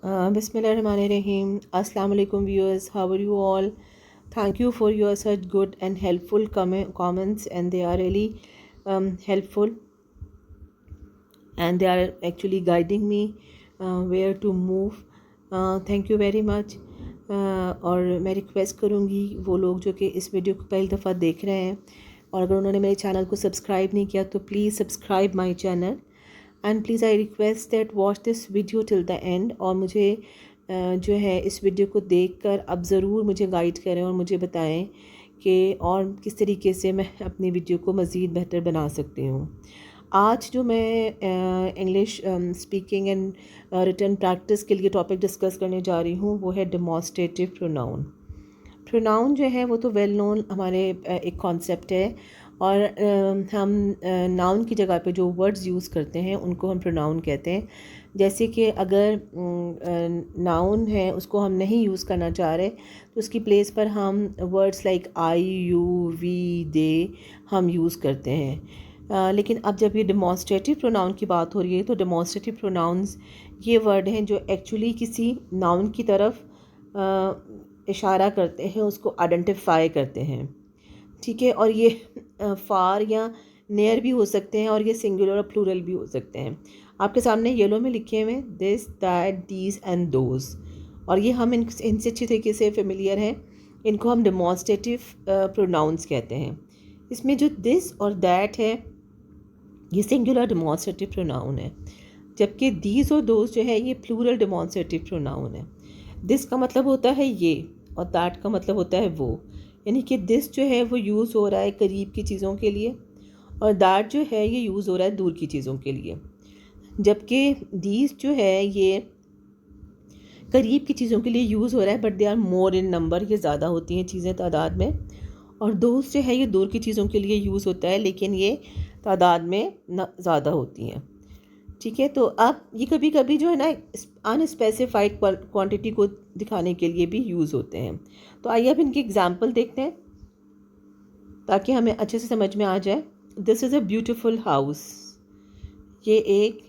Bismillahirrahmanirrahim. Assalamu alaikum viewers. How are you all? Thank you for your such good and helpful comments, and they are really helpful, and they are actually guiding me where to move. Thank you very much. और मैं request करूँगी वो लोग जो कि इस video को पहली दफ़ा देख रहे हैं और अगर उन्होंने मेरे चैनल को सब्सक्राइब नहीं किया तो please subscribe my channel and please I request that watch this video till the end. और मुझे जो है इस वीडियो को देखकर अब ज़रूर मुझे गाइड करें और मुझे बताएं कि और किस तरीके से मैं अपनी वीडियो को मज़ीद बेहतर बना सकती हूँ। आज जो मैं English speaking and written practice के लिए टॉपिक डिस्कस करने जा रही हूँ वो है डेमोन्स्ट्रेटिव प्रोनाउन। प्रोनाउन जो है वो तो वेल नोन हमारे एक कॉन्सेप्ट है और हम नाउन की जगह पे जो वर्ड्स यूज़ करते हैं उनको हम प्रोनाउन कहते हैं। जैसे कि अगर नाउन है उसको हम नहीं यूज़ करना चाह रहे तो उसकी प्लेस पर हम words like I you we they हम यूज़ करते हैं। लेकिन अब जब ये डेमोन्स्ट्रेटिव प्रोनाउन की बात हो रही है तो डेमोन्स्ट्रेटिव प्रोनाउंस ये वर्ड हैं जो एक्चुअली किसी नाउन की तरफ इशारा करते हैं, उसको आइडेंटिफाई करते हैं। ठीक है, और ये फार या नियर भी हो सकते हैं और ये सिंगुलर और प्लूरल भी हो सकते हैं। आपके सामने येलो में लिखे हुए हैं this that these and those, और ये हम इनसे अच्छी तरीके से फेमिलियर हैं। इनको हम डेमोन्स्ट्रेटिव प्रोनाउंस कहते हैं। इसमें जो दिस और दैट है ये सिंगुलर डेमोन्स्ट्रेटिव प्रोनाउन है, जबकि दीज और दोज जो है ये प्लूरल डेमोन्स्ट्रेटिव प्रोनाउन है। दिस का मतलब होता है ये और दैट का मतलब होता है वो, यानी कि दिस जो है वो यूज़ हो रहा है करीब की चीज़ों के लिए और दैट जो है ये यूज़ हो रहा है दूर की चीज़ों के लिए। जबकि दीज जो है ये करीब की चीज़ों के लिए यूज़ हो रहा है but they are more in number, ये ज़्यादा होती हैं चीज़ें तादाद में। और दोस्त जो है ये दूर की चीज़ों के लिए यूज़ होता है लेकिन ये तादाद में ज़्यादा होती हैं। ठीक है, तो अब ये कभी कभी जो है ना अनस्पेसिफाइड क्वांटिटी को दिखाने के लिए भी यूज़ होते हैं। तो आइए अब इनके एग्जांपल देखते हैं ताकि हमें अच्छे से समझ में आ जाए। This is a beautiful house, ये एक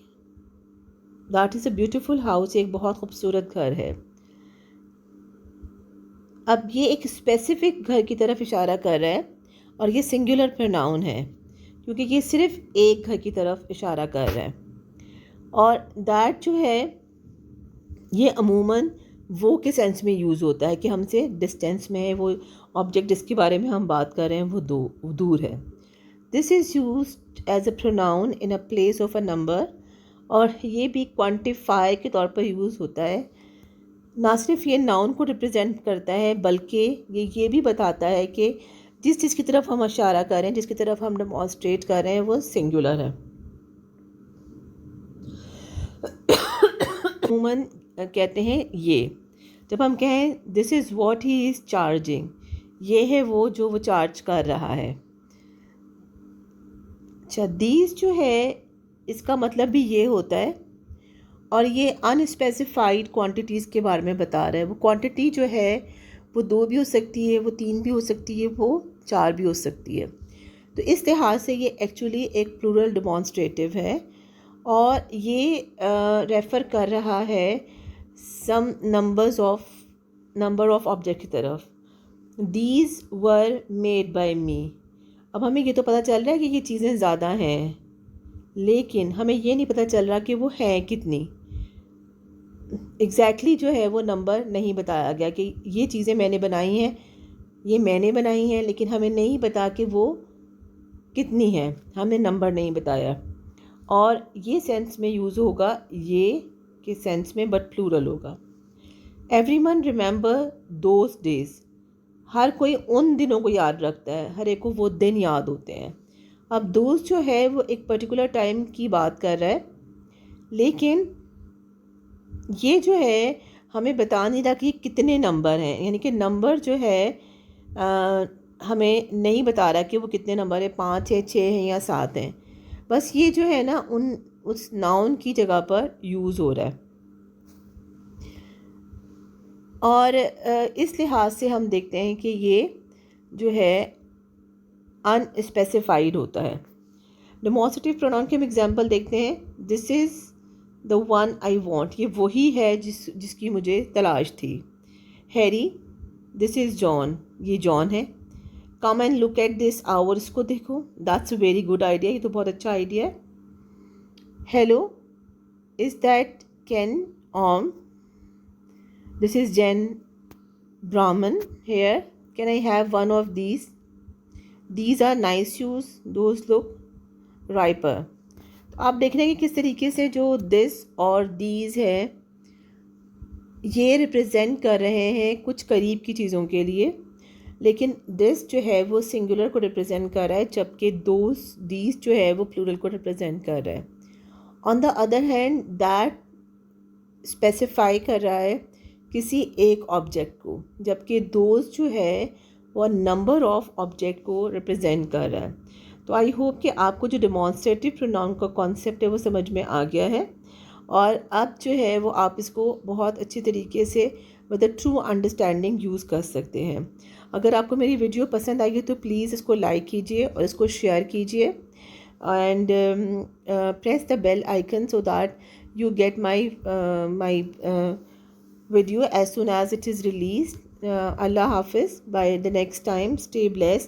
that is a beautiful house, एक बहुत खूबसूरत घर है। अब ये एक स्पेसिफिक घर की तरफ इशारा कर रहा है और ये सिंगुलर प्रोनाउन है क्योंकि ये सिर्फ एक घर की तरफ इशारा कर रहा है। और दैट जो है ये अमूमन वो के सेंस में यूज़ होता है कि हमसे डिस्टेंस में है, वो ऑब्जेक्ट जिसके बारे में हम बात कर रहे हैं वो दूर है। This is used as a pronoun in a place of a number, और ये भी क्वांटिफाई के तौर पर यूज़ होता है। ना सिर्फ ये नाउन को रिप्रेजेंट करता है बल्कि ये भी बताता है कि जिस चीज़ की तरफ हम इशारा कर रहे हैं, जिसकी तरफ हम डेमोन्स्ट्रेट कर रहे हैं वो सिंगुलर है। अमूमन कहते हैं ये, जब हम कहें this is what he is charging, ये है वो जो वो चार्ज कर रहा है। अच्छा, दीज जो है इसका मतलब भी ये होता है और ये अनस्पेसिफाइड क्वांटिटीज़ के बारे में बता रहा है। वो क्वांटिटी जो है वो 2 भी हो सकती है, वो 3 भी हो सकती है, वो 4 भी हो सकती है। तो इस लिहाज से ये एक्चुअली एक प्लूरल डेमोन्स्ट्रेटिव है और ये रेफ़र कर रहा है सम नंबर ऑफ ऑब्जेक्ट की तरफ। दीज वर मेड बाय मी। अब हमें ये तो पता चल रहा है कि ये चीज़ें ज़्यादा हैं, लेकिन हमें ये नहीं पता चल रहा कि वो हैं कितनी। एग्जैक्टली जो है वो नंबर नहीं बताया गया कि ये चीज़ें मैंने बनाई हैं, ये मैंने बनाई हैं, लेकिन हमें नहीं पता कि वो कितनी हैं, हमने नंबर नहीं बताया। और ये सेंस में यूज़ होगा ये के सेंस में, बट प्लूरल होगा। एवरीवन रिमेंबर दोज डेज, हर कोई उन दिनों को याद रखता है, हर एक को वो दिन याद होते हैं। अब दोस्त जो है वो एक पर्टिकुलर टाइम की बात कर रहा है, लेकिन ये जो है हमें बता नहीं रहा कि कितने नंबर हैं, यानी कि नंबर जो है हमें नहीं बता रहा कि वो कितने नंबर है, 5 है, 6 हैं या 7 हैं। बस ये जो है ना उस नाउन की जगह पर यूज़ हो रहा है। और इस लिहाज से हम देखते हैं कि ये जो है अनस्पेसिफाइड होता है। डेमोन्स्ट्रेटिव प्रोनाउन के हम एग्जांपल देखते हैं। This is the one I want, ये वही है जिसकी मुझे तलाश थी। हैरी, दिस इज़ जॉन, ये जॉन है। Come and look at this hour, इसको देखो, that's a very good idea, ये तो बहुत अच्छा आइडिया है। Hello, is that Ken um, this is Jane ब्राह्मण here, can I have one of these are nice shoes, those look riper. तो आप देख रहे हैं कि किस तरीके से जो दिस और दीज है ये रिप्रेजेंट कर रहे हैं कुछ करीब की चीज़ों के लिए, लेकिन दिस जो है वो सिंगुलर को रिप्रेजेंट कर रहा है, जबकि दोस दीज जो है वो प्लूरल को रिप्रेजेंट कर रहा है। On the other hand that specify कर रहा है किसी एक ऑब्जेक्ट को, जबकि दोज जो है वो नंबर ऑफ ऑब्जेक्ट को रिप्रेजेंट कर रहा है। तो आई होप कि आपको जो डेमॉन्स्ट्रेटिव प्रोनाउन का कॉन्सेप्ट है वो समझ में आ गया है, और अब जो है वो आप इसको बहुत अच्छी तरीके से विद ट्रू अंडरस्टैंडिंग यूज़ कर सकते हैं। अगर आपको मेरी वीडियो पसंद आई है तो प्लीज़ इसको लाइक कीजिए और इसको शेयर कीजिए, and press the bell icon so that you get my video as soon as it is released. Allah Hafiz. By the next time, stay blessed.